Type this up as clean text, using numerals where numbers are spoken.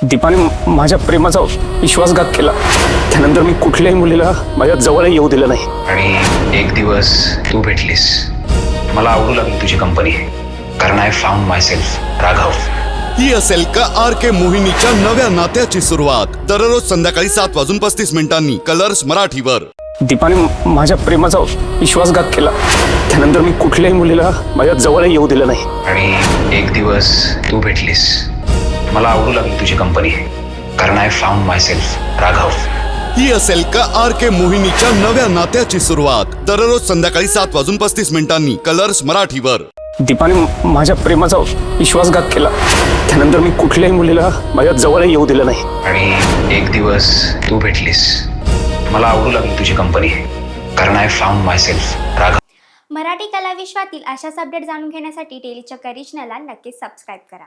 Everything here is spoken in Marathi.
दीपाने माझ्या प्रेमाचा विश्वासघात केला. त्यानंतर मी कुठल्याही मुलीला माझ्या जवळ येऊ दिलं नाही. आणि एक दिवस तू भेटलीस. मला आवडू लागली तुझी कंपनी, कारण I found myself Raghav. ही असेल का RK मोहिनीच्या नव्या नात्याची सुरुवात. दररोज संध्याकाळी 7:35 कलर्स मराठीवर. दीपाने माझ्या प्रेमाचा विश्वासघात केला. त्यानंतर मी कुठल्याही मुलीला माझ्या जवळ येऊ दिलं नाही. आणि एक दिवस तू भेटलीस. मला आवडू लागली तुझी कंपनी, कारण I found myself Raghav. ही असेल का RK मोहिनीच्या नव्या नात्याची सुरुवात. दररोज संध्याकाळी 7:35 कलर्स मराठीवर. दीपाने माझ्या प्रेमाचा विश्वासघात केला. त्यानंतर मी कुठल्याही मुलीला माझ्या जवळ येऊ दिलं नाही. आणि एक दिवस तू भेटलीस. मला आवडू लागली तुझी कंपनी, कारण I found myself Raghav. Marathi कला विश्वातील अशाच अपडेट जाणून घेण्यासाठी डेली चक्कर रिजनला नक्कीच सबस्क्राईब करा.